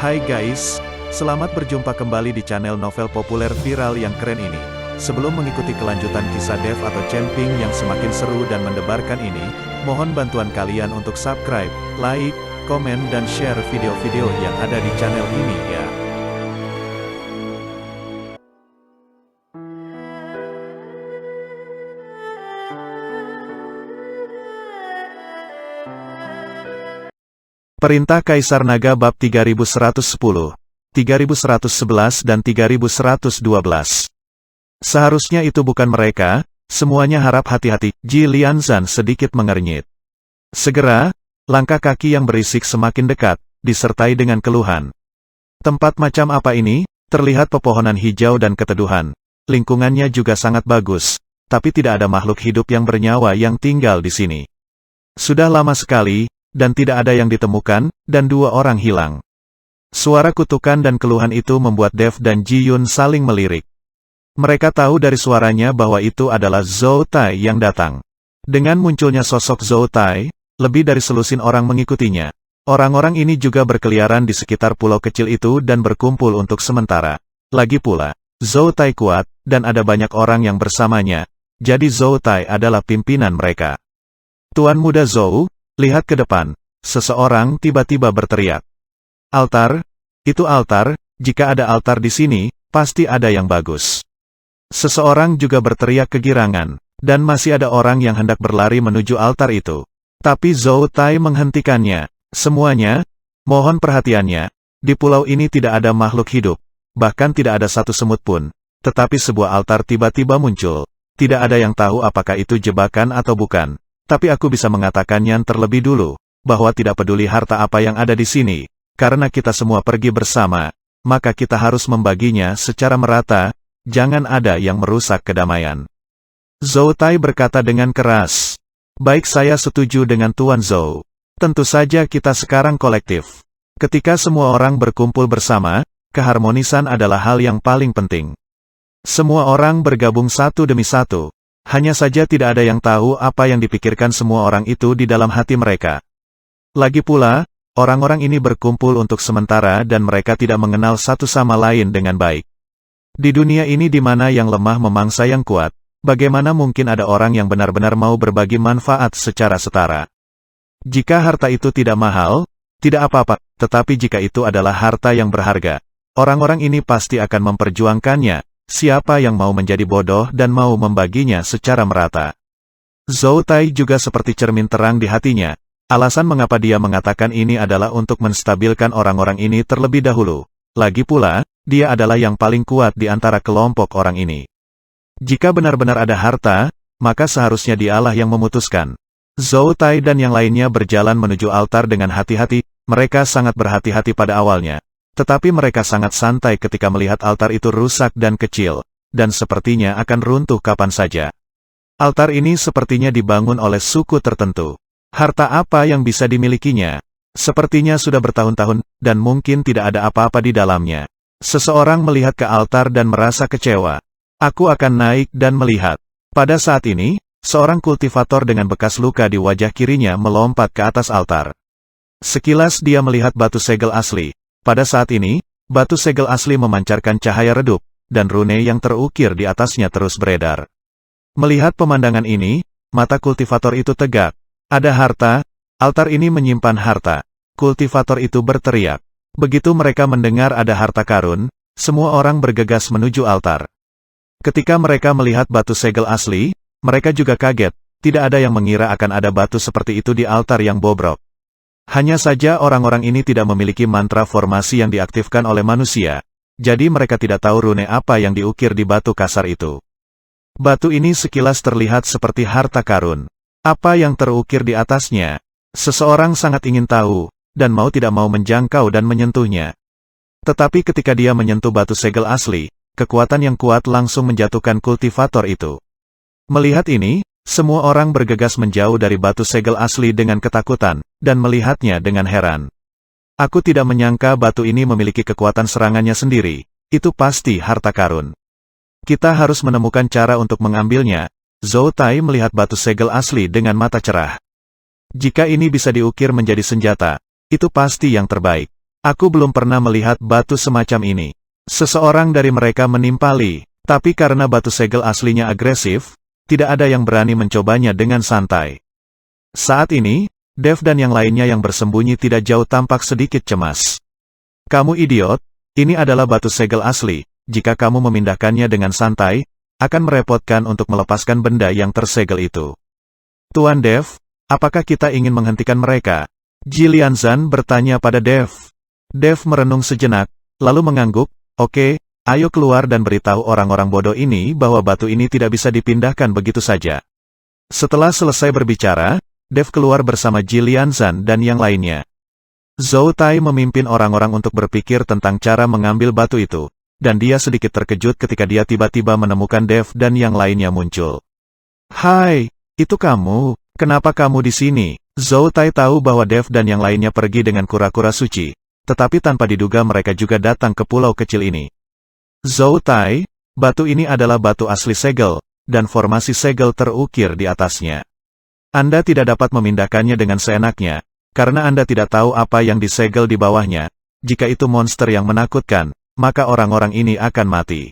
Hai guys, selamat berjumpa kembali di channel novel populer viral yang keren ini. Sebelum mengikuti kelanjutan kisah Dev atau Camping yang semakin seru dan mendebarkan ini, mohon bantuan kalian untuk subscribe, like, komen dan share video-video yang ada di channel ini ya. Perintah Kaisar Naga bab 3110, 3111 dan 3112. Seharusnya itu bukan mereka, semuanya harap hati-hati. Ji Lianzan sedikit mengernyit. Segera, langkah kaki yang berisik semakin dekat, disertai dengan keluhan. Tempat macam apa ini? Terlihat pepohonan hijau dan keteduhan. Lingkungannya juga sangat bagus, tapi tidak ada makhluk hidup yang bernyawa yang tinggal di sini. Sudah lama sekali, dan tidak ada yang ditemukan, dan 2 orang hilang. Suara kutukan dan keluhan itu membuat Dev dan Ji Yun saling melirik. Mereka tahu dari suaranya bahwa itu adalah Zhou Tai yang datang. Dengan munculnya sosok Zhou Tai, lebih dari selusin orang mengikutinya. Orang-orang ini juga berkeliaran di sekitar pulau kecil itu dan berkumpul untuk sementara. Lagi pula, Zhou Tai kuat, dan ada banyak orang yang bersamanya. Jadi Zhou Tai adalah pimpinan mereka. Tuan Muda Zhou, lihat ke depan. Seseorang tiba-tiba berteriak. Altar? Itu altar, jika ada altar di sini, pasti ada yang bagus. Seseorang juga berteriak kegirangan, dan masih ada orang yang hendak berlari menuju altar itu. Tapi Zhou Tai menghentikannya. Semuanya, mohon perhatiannya, di pulau ini tidak ada makhluk hidup, bahkan tidak ada satu semut pun. Tetapi sebuah altar tiba-tiba muncul. Tidak ada yang tahu apakah itu jebakan atau bukan. Tapi aku bisa mengatakannya terlebih dulu, bahwa tidak peduli harta apa yang ada di sini, karena kita semua pergi bersama, maka kita harus membaginya secara merata, jangan ada yang merusak kedamaian. Zhou Tai berkata dengan keras. Baik, saya setuju dengan Tuan Zhou. Tentu saja kita sekarang kolektif. Ketika semua orang berkumpul bersama, keharmonisan adalah hal yang paling penting. Semua orang bergabung satu demi satu. Hanya saja tidak ada yang tahu apa yang dipikirkan semua orang itu di dalam hati mereka. Lagi pula, orang-orang ini berkumpul untuk sementara dan mereka tidak mengenal satu sama lain dengan baik. Di dunia ini di mana yang lemah memangsa yang kuat, bagaimana mungkin ada orang yang benar-benar mau berbagi manfaat secara setara? Jika harta itu tidak mahal, tidak apa-apa, tetapi jika itu adalah harta yang berharga, orang-orang ini pasti akan memperjuangkannya. Siapa yang mau menjadi bodoh dan mau membaginya secara merata? Zhou Tai juga seperti cermin terang di hatinya. Alasan mengapa dia mengatakan ini adalah untuk menstabilkan orang-orang ini terlebih dahulu. Lagi pula, dia adalah yang paling kuat di antara kelompok orang ini. Jika benar-benar ada harta, maka seharusnya dialah yang memutuskan. Zhou Tai dan yang lainnya berjalan menuju altar dengan hati-hati. Mereka sangat berhati-hati pada awalnya. Tetapi mereka sangat santai ketika melihat altar itu rusak dan kecil, dan sepertinya akan runtuh kapan saja. Altar ini sepertinya dibangun oleh suku tertentu. Harta apa yang bisa dimilikinya? Sepertinya sudah bertahun-tahun, dan mungkin tidak ada apa-apa di dalamnya. Seseorang melihat ke altar dan merasa kecewa. Aku akan naik dan melihat. Pada saat ini, seorang kultivator dengan bekas luka di wajah kirinya melompat ke atas altar. Sekilas dia melihat batu segel asli. Pada saat ini, batu segel asli memancarkan cahaya redup, dan rune yang terukir di atasnya terus beredar. Melihat pemandangan ini, mata kultivator itu tegak. Ada harta, altar ini menyimpan harta. Kultivator itu berteriak. Begitu mereka mendengar ada harta karun, semua orang bergegas menuju altar. Ketika mereka melihat batu segel asli, mereka juga kaget. Tidak ada yang mengira akan ada batu seperti itu di altar yang bobrok. Hanya saja orang-orang ini tidak memiliki mantra formasi yang diaktifkan oleh manusia, jadi mereka tidak tahu rune apa yang diukir di batu kasar itu. Batu ini sekilas terlihat seperti harta karun. Apa yang terukir di atasnya? Seseorang sangat ingin tahu, dan mau tidak mau menjangkau dan menyentuhnya. Tetapi ketika dia menyentuh batu segel asli, kekuatan yang kuat langsung menjatuhkan kultivator itu. Melihat ini, semua orang bergegas menjauh dari batu segel asli dengan ketakutan, dan melihatnya dengan heran. Aku tidak menyangka batu ini memiliki kekuatan serangannya sendiri. Itu pasti harta karun. Kita harus menemukan cara untuk mengambilnya. Zhou Tai melihat batu segel asli dengan mata cerah. Jika ini bisa diukir menjadi senjata, itu pasti yang terbaik. Aku belum pernah melihat batu semacam ini. Seseorang dari mereka menimpali, tapi karena batu segel aslinya agresif, tidak ada yang berani mencobanya dengan santai. Saat ini, Dev dan yang lainnya yang bersembunyi tidak jauh tampak sedikit cemas. Kamu idiot, ini adalah batu segel asli, jika kamu memindahkannya dengan santai, akan merepotkan untuk melepaskan benda yang tersegel itu. Tuan Dev, apakah kita ingin menghentikan mereka? Jilianzan bertanya pada Dev. Dev merenung sejenak, lalu mengangguk, oke, ayo keluar dan beritahu orang-orang bodoh ini bahwa batu ini tidak bisa dipindahkan begitu saja. Setelah selesai berbicara, Dev keluar bersama Jilianzan dan yang lainnya. Zhou Tai memimpin orang-orang untuk berpikir tentang cara mengambil batu itu, dan dia sedikit terkejut ketika dia tiba-tiba menemukan Dev dan yang lainnya muncul. Hai, itu kamu, kenapa kamu di sini? Zhou Tai tahu bahwa Dev dan yang lainnya pergi dengan kura-kura suci, tetapi tanpa diduga mereka juga datang ke pulau kecil ini. Zhou Tai, batu ini adalah batu asli segel, dan formasi segel terukir di atasnya. Anda tidak dapat memindahkannya dengan seenaknya, karena Anda tidak tahu apa yang disegel di bawahnya. Jika itu monster yang menakutkan, maka orang-orang ini akan mati.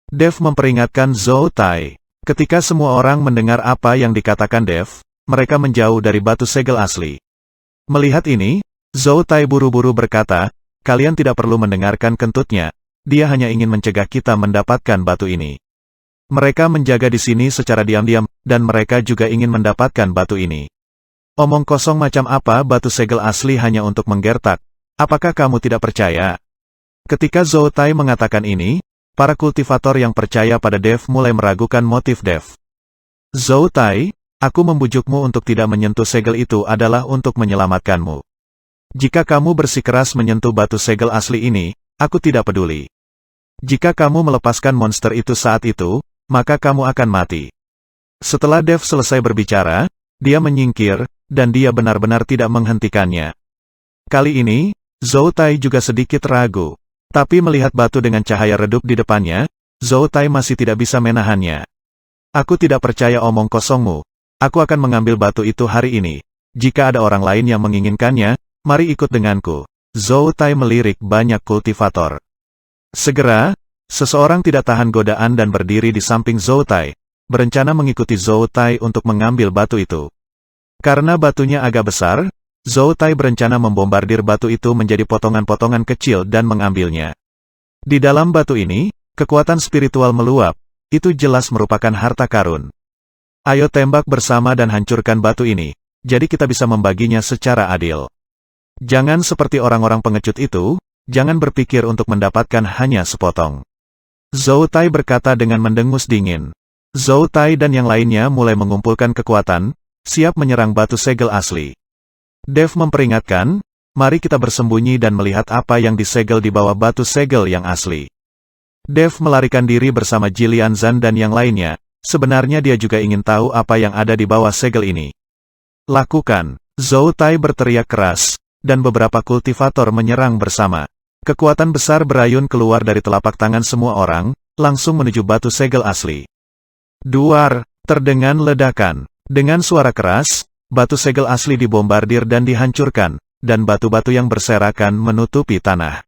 Dev memperingatkan Zhou Tai. Ketika semua orang mendengar apa yang dikatakan Dev, mereka menjauh dari batu segel asli. Melihat ini, Zhou Tai buru-buru berkata, kalian tidak perlu mendengarkan kentutnya, dia hanya ingin mencegah kita mendapatkan batu ini. Mereka menjaga di sini secara diam-diam, dan mereka juga ingin mendapatkan batu ini. Omong kosong macam apa batu segel asli hanya untuk menggertak, apakah kamu tidak percaya? Ketika Zhou Tai mengatakan ini, para kultivator yang percaya pada Dev mulai meragukan motif Dev. Zhou Tai, aku membujukmu untuk tidak menyentuh segel itu adalah untuk menyelamatkanmu. Jika kamu bersikeras menyentuh batu segel asli ini, aku tidak peduli. Jika kamu melepaskan monster itu saat itu, maka kamu akan mati. Setelah Dev selesai berbicara, dia menyingkir, dan dia benar-benar tidak menghentikannya. Kali ini, Zhou Tai juga sedikit ragu. Tapi melihat batu dengan cahaya redup di depannya, Zhou Tai masih tidak bisa menahannya. Aku tidak percaya omong kosongmu. Aku akan mengambil batu itu hari ini. Jika ada orang lain yang menginginkannya, mari ikut denganku. Zhou Tai melirik banyak kultivator. Segera, seseorang tidak tahan godaan dan berdiri di samping Zhou Tai, berencana mengikuti Zhou Tai untuk mengambil batu itu. Karena batunya agak besar, Zhou Tai berencana membombardir batu itu menjadi potongan-potongan kecil dan mengambilnya. Di dalam batu ini, kekuatan spiritual meluap, itu jelas merupakan harta karun. Ayo tembak bersama dan hancurkan batu ini, jadi kita bisa membaginya secara adil. Jangan seperti orang-orang pengecut itu, jangan berpikir untuk mendapatkan hanya sepotong. Zhou Tai berkata dengan mendengus dingin. Zhou Tai dan yang lainnya mulai mengumpulkan kekuatan, siap menyerang batu segel asli. Dev memperingatkan, mari kita bersembunyi dan melihat apa yang disegel di bawah batu segel yang asli. Dev melarikan diri bersama Jilianzan dan yang lainnya, sebenarnya dia juga ingin tahu apa yang ada di bawah segel ini. Lakukan, Zhou Tai berteriak keras, dan beberapa kultivator menyerang bersama. Kekuatan besar berayun keluar dari telapak tangan semua orang, langsung menuju batu segel asli. Duar, terdengar ledakan. Dengan suara keras, batu segel asli dibombardir dan dihancurkan, dan batu-batu yang berserakan menutupi tanah.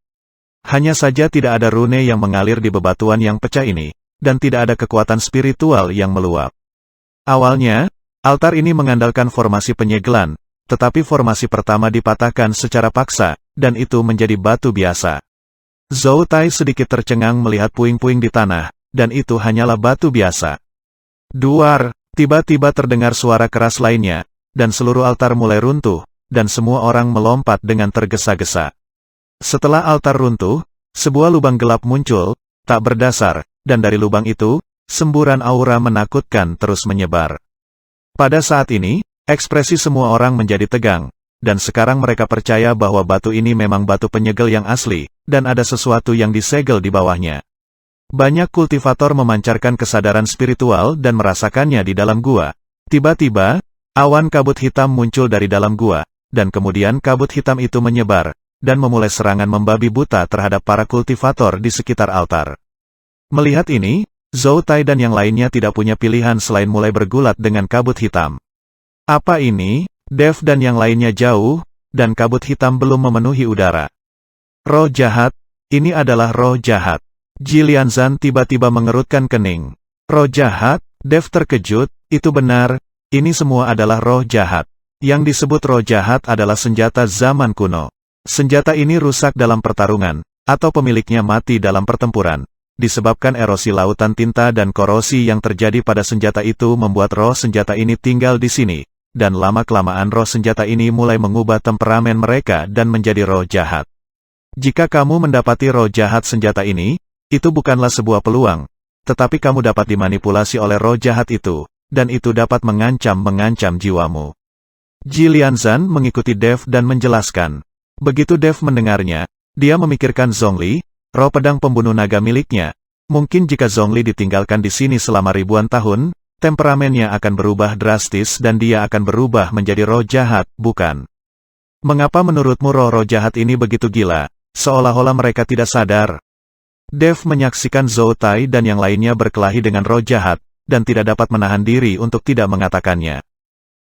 Hanya saja tidak ada rune yang mengalir di bebatuan yang pecah ini, dan tidak ada kekuatan spiritual yang meluap. Awalnya, altar ini mengandalkan formasi penyegelan, tetapi formasi pertama dipatahkan secara paksa, dan itu menjadi batu biasa. Zhou Tai sedikit tercengang melihat puing-puing di tanah, dan itu hanyalah batu biasa. Duar, tiba-tiba terdengar suara keras lainnya, dan seluruh altar mulai runtuh, dan semua orang melompat dengan tergesa-gesa. Setelah altar runtuh, sebuah lubang gelap muncul, tak berdasar, dan dari lubang itu, semburan aura menakutkan terus menyebar. Pada saat ini, ekspresi semua orang menjadi tegang, dan sekarang mereka percaya bahwa batu ini memang batu penyegel yang asli, dan ada sesuatu yang disegel di bawahnya. Banyak kultivator memancarkan kesadaran spiritual dan merasakannya di dalam gua. Tiba-tiba, awan kabut hitam muncul dari dalam gua, dan kemudian kabut hitam itu menyebar, dan memulai serangan membabi buta terhadap para kultivator di sekitar altar. Melihat ini, Zhou Tai dan yang lainnya tidak punya pilihan selain mulai bergulat dengan kabut hitam. Apa ini? Dev dan yang lainnya jauh, dan kabut hitam belum memenuhi udara. Roh jahat, ini adalah roh jahat. Jilianzan tiba-tiba mengerutkan kening. Roh jahat? Dev terkejut, itu benar, ini semua adalah roh jahat. Yang disebut roh jahat adalah senjata zaman kuno. Senjata ini rusak dalam pertarungan, atau pemiliknya mati dalam pertempuran. Disebabkan erosi lautan tinta dan korosi yang terjadi pada senjata itu membuat roh senjata ini tinggal di sini. Dan lama-kelamaan roh senjata ini mulai mengubah temperamen mereka dan menjadi roh jahat. Jika kamu mendapati roh jahat senjata ini, itu bukanlah sebuah peluang, tetapi kamu dapat dimanipulasi oleh roh jahat itu, dan itu dapat mengancam jiwamu. Jilianzan mengikuti Dev dan menjelaskan. Begitu Dev mendengarnya, dia memikirkan Zhongli, roh pedang pembunuh naga miliknya. Mungkin jika Zhongli ditinggalkan di sini selama ribuan tahun, temperamennya akan berubah drastis dan dia akan berubah menjadi roh jahat, bukan? Mengapa menurutmu roh-roh jahat ini begitu gila, seolah-olah mereka tidak sadar? Dev menyaksikan Zhou Tai dan yang lainnya berkelahi dengan roh jahat, dan tidak dapat menahan diri untuk tidak mengatakannya.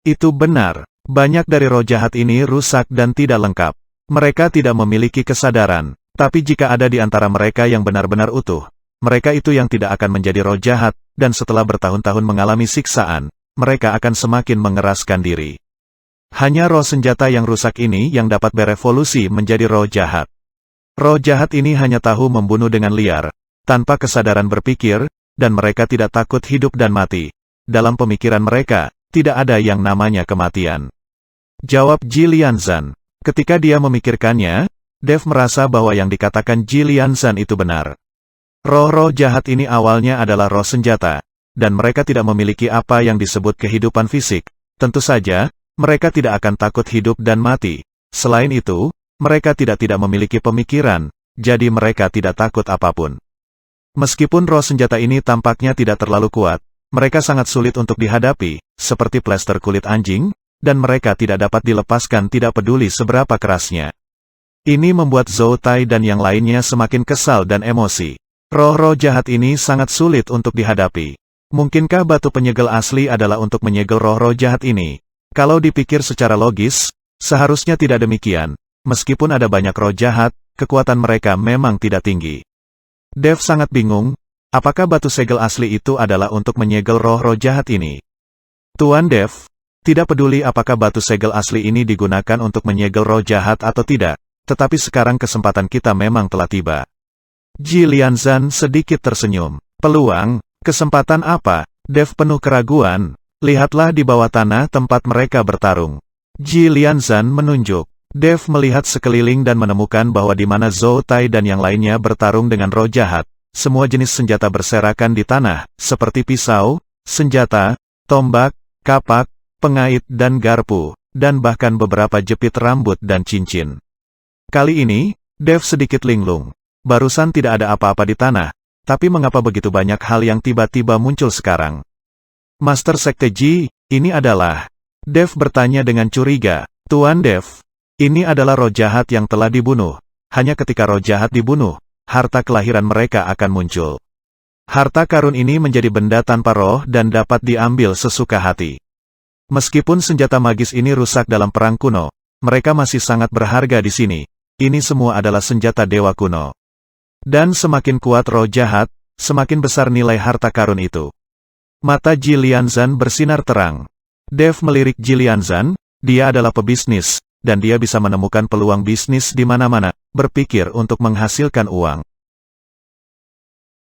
Itu benar, banyak dari roh jahat ini rusak dan tidak lengkap. Mereka tidak memiliki kesadaran, tapi jika ada di antara mereka yang benar-benar utuh, mereka itu yang tidak akan menjadi roh jahat, dan setelah bertahun-tahun mengalami siksaan, mereka akan semakin mengeraskan diri. Hanya roh senjata yang rusak ini yang dapat berevolusi menjadi roh jahat. Roh jahat ini hanya tahu membunuh dengan liar, tanpa kesadaran berpikir, dan mereka tidak takut hidup dan mati. Dalam pemikiran mereka, tidak ada yang namanya kematian. Jawab Jilianzan. Ketika dia memikirkannya, Dev merasa bahwa yang dikatakan Jilianzan itu benar. Roh-roh jahat ini awalnya adalah roh senjata, dan mereka tidak memiliki apa yang disebut kehidupan fisik. Tentu saja, mereka tidak akan takut hidup dan mati. Selain itu, mereka tidak memiliki pemikiran, jadi mereka tidak takut apapun. Meskipun roh senjata ini tampaknya tidak terlalu kuat, mereka sangat sulit untuk dihadapi, seperti plester kulit anjing, dan mereka tidak dapat dilepaskan tidak peduli seberapa kerasnya. Ini membuat Zhou Tai dan yang lainnya semakin kesal dan emosi. Roh-roh jahat ini sangat sulit untuk dihadapi. Mungkinkah batu penyegel asli adalah untuk menyegel roh-roh jahat ini? Kalau dipikir secara logis, seharusnya tidak demikian. Meskipun ada banyak roh jahat, kekuatan mereka memang tidak tinggi. Dev sangat bingung, apakah batu segel asli itu adalah untuk menyegel roh-roh jahat ini? Tuan Dev, tidak peduli apakah batu segel asli ini digunakan untuk menyegel roh jahat atau tidak, tetapi sekarang kesempatan kita memang telah tiba. Jilianzan sedikit tersenyum. Peluang? Kesempatan apa? Dev penuh keraguan. Lihatlah di bawah tanah tempat mereka bertarung. Jilianzan menunjuk. Dev melihat sekeliling dan menemukan bahwa di mana Zhou Tai dan yang lainnya bertarung dengan roh jahat, semua jenis senjata berserakan di tanah, seperti pisau, senjata, tombak, kapak, pengait dan garpu, dan bahkan beberapa jepit rambut dan cincin. Kali ini, Dev sedikit linglung. Barusan tidak ada apa-apa di tanah, tapi mengapa begitu banyak hal yang tiba-tiba muncul sekarang? Master Sekte Ji, ini adalah... Dev bertanya dengan curiga. Tuan Dev, ini adalah roh jahat yang telah dibunuh. Hanya ketika roh jahat dibunuh, harta kelahiran mereka akan muncul. Harta karun ini menjadi benda tanpa roh dan dapat diambil sesuka hati. Meskipun senjata magis ini rusak dalam perang kuno, mereka masih sangat berharga di sini. Ini semua adalah senjata dewa kuno. Dan semakin kuat roh jahat, semakin besar nilai harta karun itu. Mata Jilianzan bersinar terang. Dev melirik Jilianzan, dia adalah pebisnis, dan dia bisa menemukan peluang bisnis di mana-mana, berpikir untuk menghasilkan uang.